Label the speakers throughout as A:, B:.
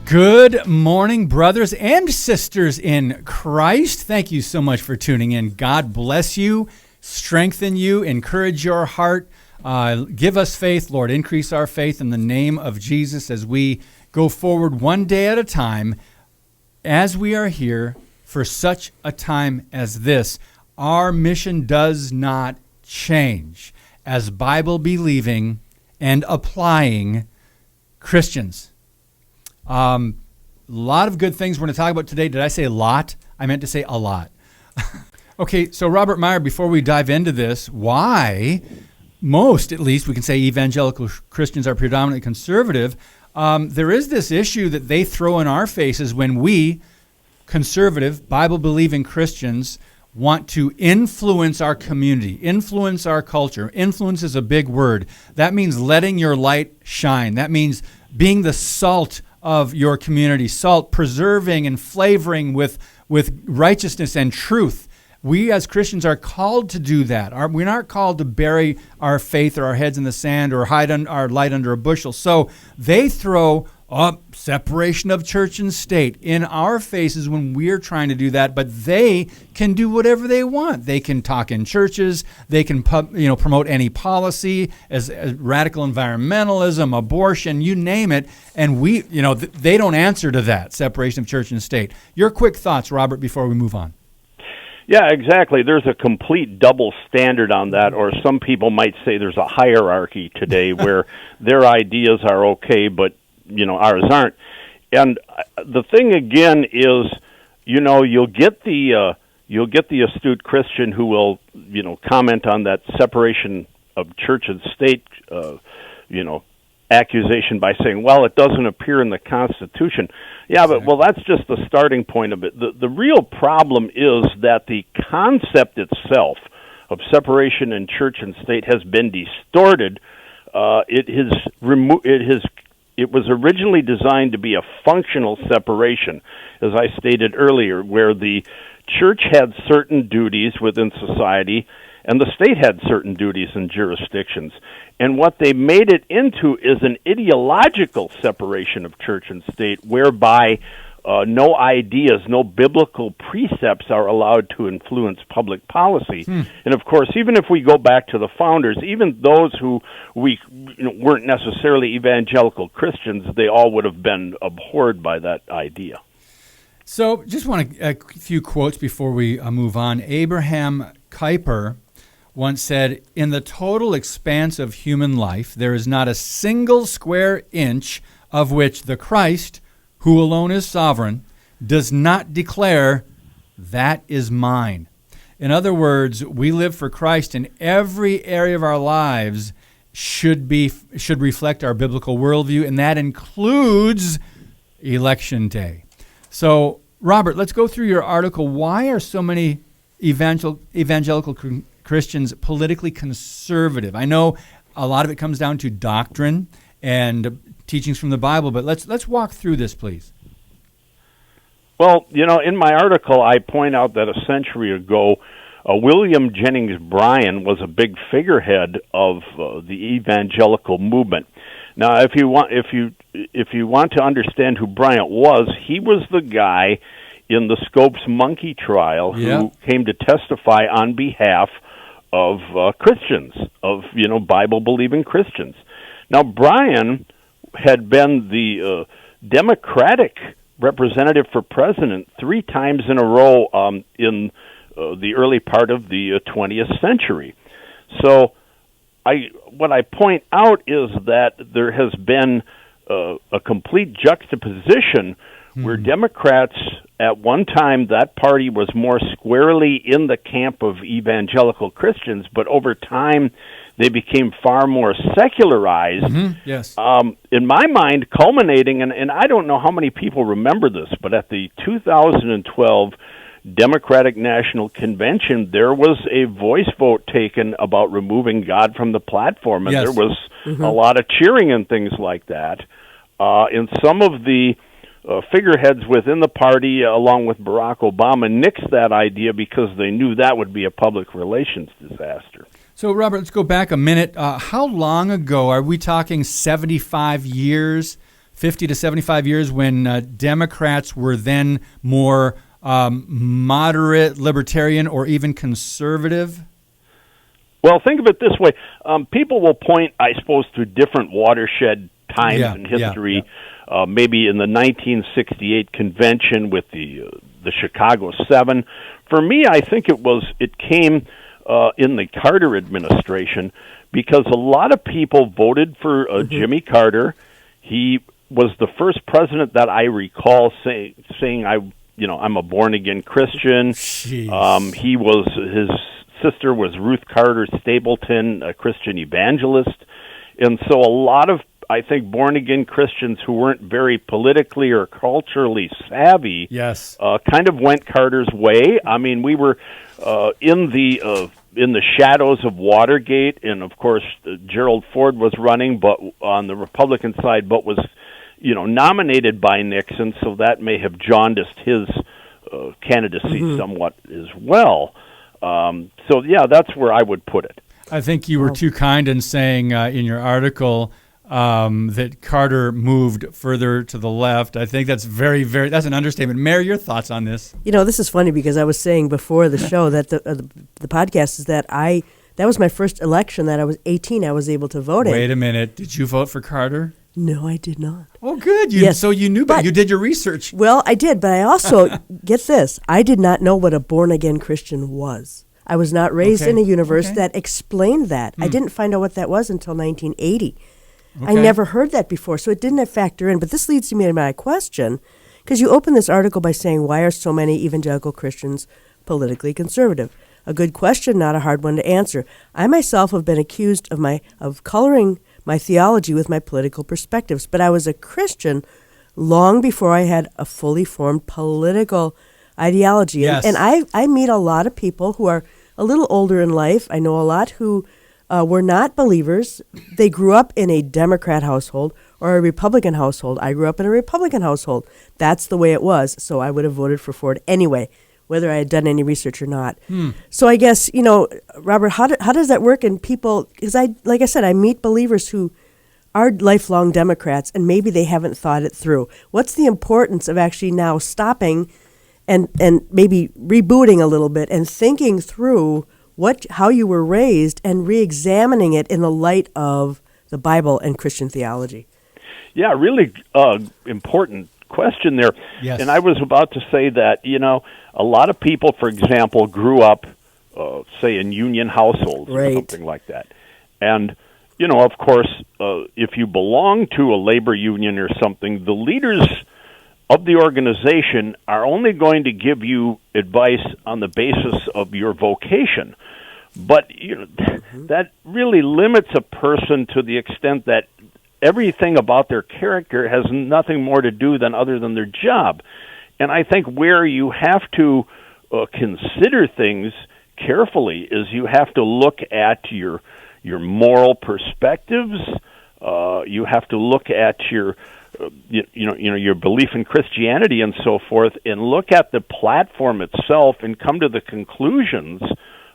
A: Good morning, brothers and sisters in Christ. Thank you so much for tuning in. God bless you, strengthen you, encourage your heart. Give us faith, Lord. Increase our faith in the name of Jesus as we go forward one day at a time, as we are here for such a time as this. Our mission does not change as Bible-believing and applying Christians. A lot of good things we're going to talk about today. Did I say a lot? I meant to say a lot. Okay, so Robert Meyer, before we dive into this, why most, at least, we can say evangelical Christians are predominantly conservative, there is this issue that they throw in our faces when we, conservative, Bible-believing Christians, want to influence our community, influence our culture. Influence is a big word. That means letting your light shine. That means being the salt of your community, salt, preserving and flavoring with righteousness and truth. We as Christians are called to do that. We're not called to bury our faith or our heads in the sand or hide our light under a bushel. So they throw up separation of church and state in our faces when we're trying to do that, but they can do whatever they want. They can talk in churches. They can promote any policy as radical environmentalism, abortion, you name it, and they don't answer to that separation of church and state. Your quick thoughts, Robert, before we move on.
B: Yeah, exactly. There's a complete double standard on that, or some people might say there's a hierarchy today where their ideas are okay, but ours aren't. And the thing again is, you'll get the astute Christian who will, comment on that separation of church and state, accusation by saying, well, it doesn't appear in the Constitution. Yeah, but that's just the starting point of it. The real problem is that the concept itself of separation in church and state has been distorted. It was originally designed to be a functional separation, as I stated earlier, where the church had certain duties within society and the state had certain duties and jurisdictions. And what they made it into is an ideological separation of church and state, whereby no ideas, no biblical precepts are allowed to influence public policy. And of course, even if we go back to the founders, even those who weren't necessarily evangelical Christians, they all would have been abhorred by that idea.
A: So just want a few quotes before we move on. Abraham Kuyper once said, "In the total expanse of human life, there is not a single square inch of which the Christ, who alone is sovereign, does not declare, 'That is mine.'" In other words, we live for Christ, and every area of our lives should reflect our biblical worldview, and that includes Election Day. So, Robert, let's go through your article. Why are so many evangelical Christians politically conservative? I know a lot of it comes down to doctrine and teachings from the Bible, but let's walk through this, please.
B: Well, in my article, I point out that a century ago, William Jennings Bryan was a big figurehead of the evangelical movement. Now, if you want to understand who Bryant was, he was the guy in the Scopes monkey trial who came to testify on behalf of Christians, of Bible-believing Christians. Now, Bryan had been the Democratic representative for president 3 times in a row in the early part of the 20th century. So what I point out is that there has been a complete juxtaposition where Democrats, at one time, that party was more squarely in the camp of evangelical Christians, but over time they became far more secularized.
A: Yes.
B: In my mind, culminating, and I don't know how many people remember this, but at the 2012 Democratic National Convention, there was a voice vote taken about removing God from the platform, and there was a lot of cheering and things like that. And some of the figureheads within the party, along with Barack Obama, nixed that idea because they knew that would be a public relations disaster.
A: So, Robert, let's go back a minute. How long ago, are we talking 75 years, 50 to 75 years when Democrats were then more moderate, libertarian, or even conservative?
B: Well, think of it this way. People will point, I suppose, to different watershed times in history. Maybe in the 1968 convention with the Chicago Seven. For me, I think it came in the Carter administration because a lot of people voted for Jimmy Carter. He was the first president that I recall saying I'm a born again Christian. His sister was Ruth Carter Stapleton, a Christian evangelist, and so a lot of, I think, born-again Christians who weren't very politically or culturally savvy kind of went Carter's way. I mean, we were in the shadows of Watergate, and, of course, Gerald Ford was running but on the Republican side, but was nominated by Nixon, so that may have jaundiced his candidacy somewhat as well. So, that's where I would put it.
A: I think you were too kind in saying in your article that Carter moved further to the left. I think that's that's an understatement. Mayor, your thoughts on this?
C: This is funny because I was saying before the show that the podcast is that that was my first election that I was 18. I was able to vote in.
A: Wait a minute. Did you vote for Carter?
C: No, I did not.
A: Oh, good. So you knew, but you did your research.
C: Well, I did, but I also, get this, I did not know what a born-again Christian was. I was not raised in a universe that explained that. I didn't find out what that was until 1980. I never heard that before, so it didn't factor in. But this leads me to my question, because you opened this article by saying, why are so many evangelical Christians politically conservative? A good question, not a hard one to answer. I myself have been accused of coloring my theology with my political perspectives, but I was a Christian long before I had a fully formed political ideology.
A: Yes.
C: And I meet a lot of people who are a little older in life. I know a lot who were not believers. They grew up in a Democrat household or a Republican household. I grew up in a Republican household. That's the way it was, so I would have voted for Ford anyway, whether I had done any research or not. So I guess, Robert, how does that work in people? Because like I said, I meet believers who are lifelong Democrats, and maybe they haven't thought it through. What's the importance of actually now stopping and maybe rebooting a little bit and thinking through how you were raised and re-examining it in the light of the Bible and Christian theology? Yeah,
B: really important question there.
A: Yes.
B: And I was about to say that, a lot of people, for example, grew up, say, in union households or something like that. And, of course, if you belong to a labor union or something, the leaders of the organization are only going to give you advice on the basis of your vocation. But that really limits a person to the extent that everything about their character has nothing more to do other than their job. And I think where you have to consider ththings carefully is you have to look at your moral perspectives. You have to look at your your belief in Christianity and so forth, and look at the platform itself and come to the conclusions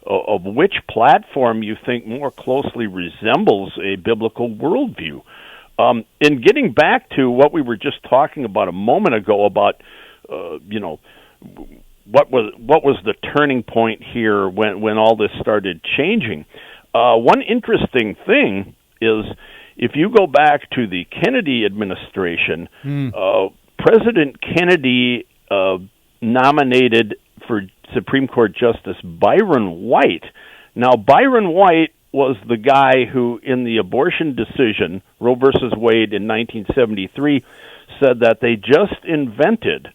B: of which platform you think more closely resembles a biblical worldview. In getting back to what we were just talking about a moment ago about what was the turning point here when all this started changing. One interesting thing is, if you go back to the Kennedy administration, President Kennedy nominated for Supreme Court Justice Byron White. Now, Byron White was the guy who, in the abortion decision, Roe versus Wade in 1973, said that they just invented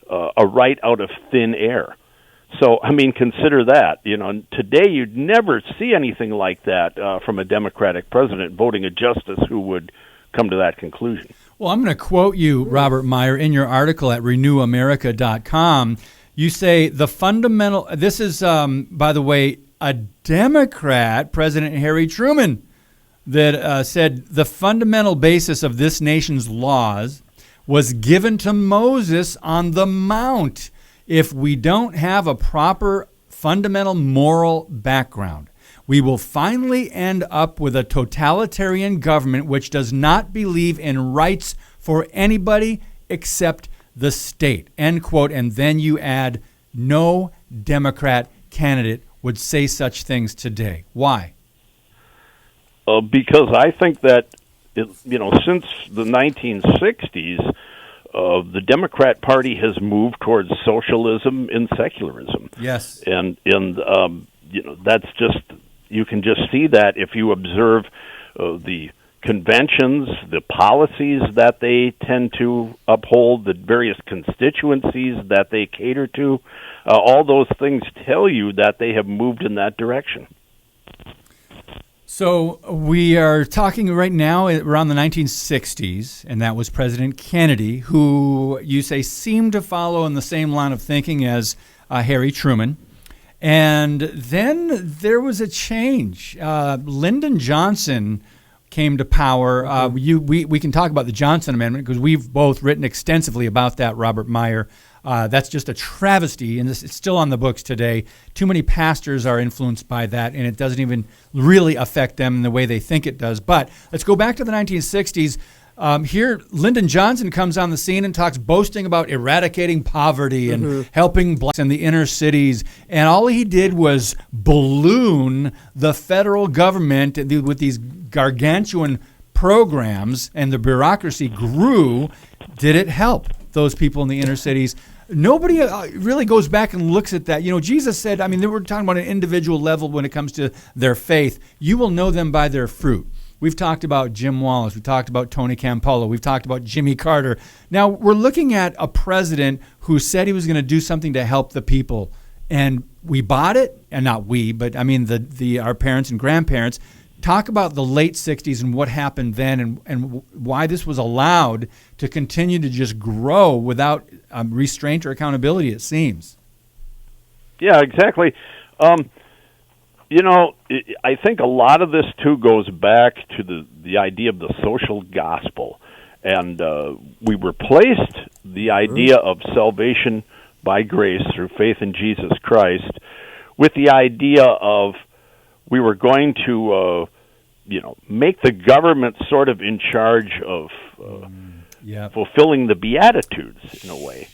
B: a right out of thin air. So, consider that. Today you'd never see anything like that from a Democratic president voting a justice who would come to that conclusion.
A: Well, I'm going to quote you, Robert Meyer, in your article at renewamerica.com. You say this is, by the way, a Democrat, President Harry Truman, that said the fundamental basis of this nation's laws was given to Moses on the Mount. If we don't have a proper fundamental moral background, we will finally end up with a totalitarian government which does not believe in rights for anybody except the state, end quote. And then you add, no Democrat candidate would say such things today. Why?
B: Because I think that, since the 1960s, the Democrat Party has moved towards socialism and secularism.
A: Yes.
B: And that's just, you can just see that if you observe the conventions, the policies that they tend to uphold, the various constituencies that they cater to. All those things tell you that they have moved in that direction.
A: So we are talking right now around the 1960s, and that was President Kennedy, who you say seemed to follow in the same line of thinking as Harry Truman. And then there was a change. Lyndon Johnson came to power. We can talk about the Johnson Amendment because we've both written extensively about that, Robert Meyer. That's just a travesty, and it's still on the books today. Too many pastors are influenced by that, and it doesn't even really affect them in the way they think it does. But let's go back to the 1960s. Here, Lyndon Johnson comes on the scene and talks boasting about eradicating poverty and helping blacks in the inner cities. And all he did was balloon the federal government with these gargantuan programs, and the bureaucracy grew. Did it help those people in the inner cities? Nobody really goes back and looks at that. Jesus said, they were talking about an individual level when it comes to their faith. You will know them by their fruit. We've talked about Jim Wallace. We've talked about Tony Campolo. We've talked about Jimmy Carter. Now, we're looking at a president who said he was going to do something to help the people. And we bought it, and not we, but our parents and grandparents. Talk about the late 60s and what happened then and why this was allowed to continue to just grow without restraint or accountability, it seems.
B: Yeah, exactly. I think a lot of this, too, goes back to the idea of the social gospel. And we replaced the idea of salvation by grace through faith in Jesus Christ with the idea of we were going to, make the government sort of in charge of fulfilling the Beatitudes in a way.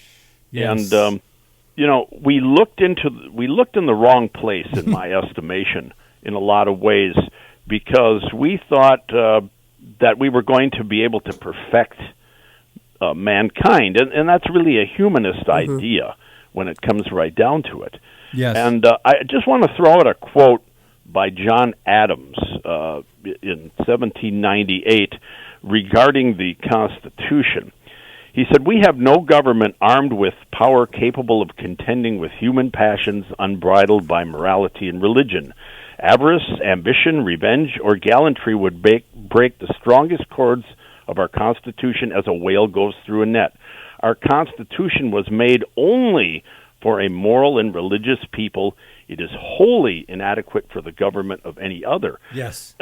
A: Yes.
B: And, we looked in the wrong place, in my estimation, in a lot of ways, because we thought that we were going to be able to perfect mankind. And that's really a humanist idea when it comes right down to it.
A: Yes.
B: And I just want to throw out a quote by John Adams in 1798 regarding the Constitution. He said, "We have no government armed with power capable of contending with human passions unbridled by morality and religion. Avarice, ambition, revenge, or gallantry would break the strongest cords of our Constitution as a whale goes through a net. Our Constitution was made only for a moral and religious people. It is wholly inadequate for the government of any other."
A: Yes.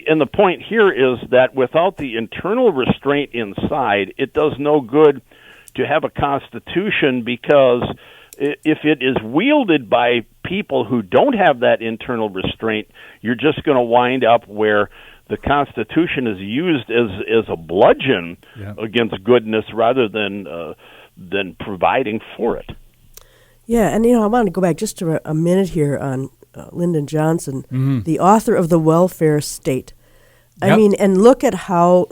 B: And the point here is that without the internal restraint inside, it does no good to have a constitution, because if it is wielded by people who don't have that internal restraint, you're just going to wind up where the Constitution is used as a bludgeon against goodness rather than providing for it.
C: Yeah, and I want to go back just to a minute here on Lyndon Johnson, the author of The Welfare State. I mean, and look at how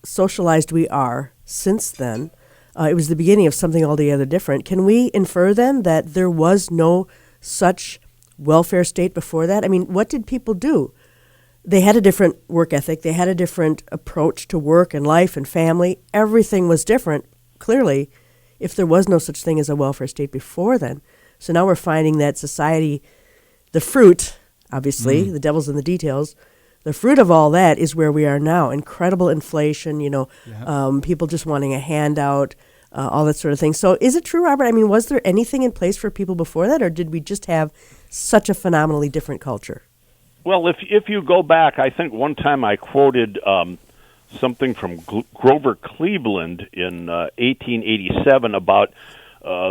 C: socialized we are since then. It was the beginning of something altogether different. Can we infer then that there was no such welfare state before that? I mean, what did people do? They had a different work ethic. They had a different approach to work and life and family. Everything was different, clearly, if there was no such thing as a welfare state before then. So now we're finding that society, the fruit, obviously, the devil's in the details, the fruit of all that is where we are now. Incredible inflation, people just wanting a handout, all that sort of thing. So is it true, Robert? I mean, was there anything in place for people before that, or did we just have such a phenomenally different culture?
B: Well, if you go back, I think one time I quoted something from Grover Cleveland in 1887 about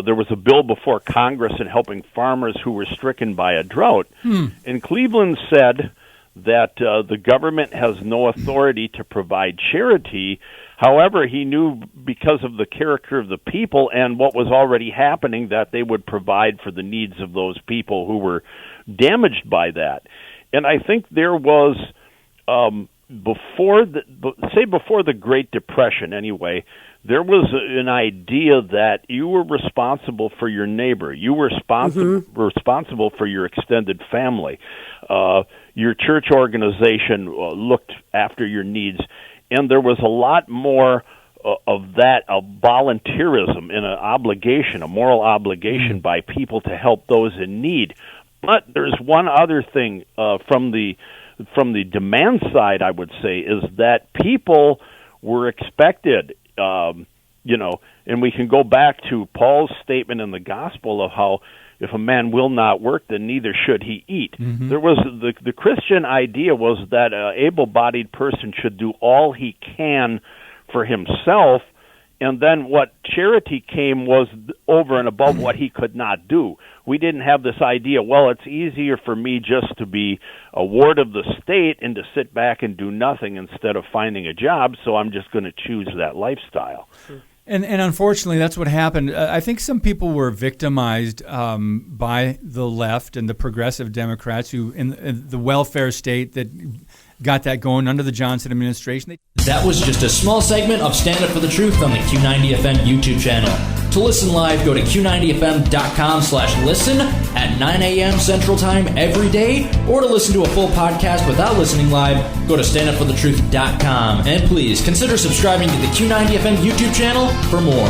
B: there was a bill before Congress in helping farmers who were stricken by a drought. And Cleveland said that the government has no authority to provide charity. However, he knew because of the character of the people and what was already happening that they would provide for the needs of those people who were damaged by that. And I think there was, before the Great Depression anyway, there was an idea that you were responsible for your neighbor. You were responsible for your extended family. Your church organization looked after your needs. And there was a lot more of that, of volunteerism and an obligation, a moral obligation by people to help those in need. But there's one other thing from the demand side, I would say, is that people were expected, and we can go back to Paul's statement in the gospel of how if a man will not work, then neither should he eat. Mm-hmm. There was the Christian idea was that an able-bodied person should do all he can for himself, and then what charity came was over and above what he could not do. We didn't have this idea, well, it's easier for me just to be a ward of the state and to sit back and do nothing instead of finding a job, so I'm just going to choose that lifestyle.
C: Sure.
A: And unfortunately, that's what happened. I think some people were victimized by the left and the progressive Democrats who, in the welfare state that got that going under the Johnson administration.
D: That was just a small segment of Stand Up for the Truth on the Q90FM YouTube channel. To listen live, go to q90fm.com/listen at 9 a.m. Central Time every day, or to listen to a full podcast without listening live, go to standupforthetruth.com. And please consider subscribing to the Q90FM YouTube channel for more.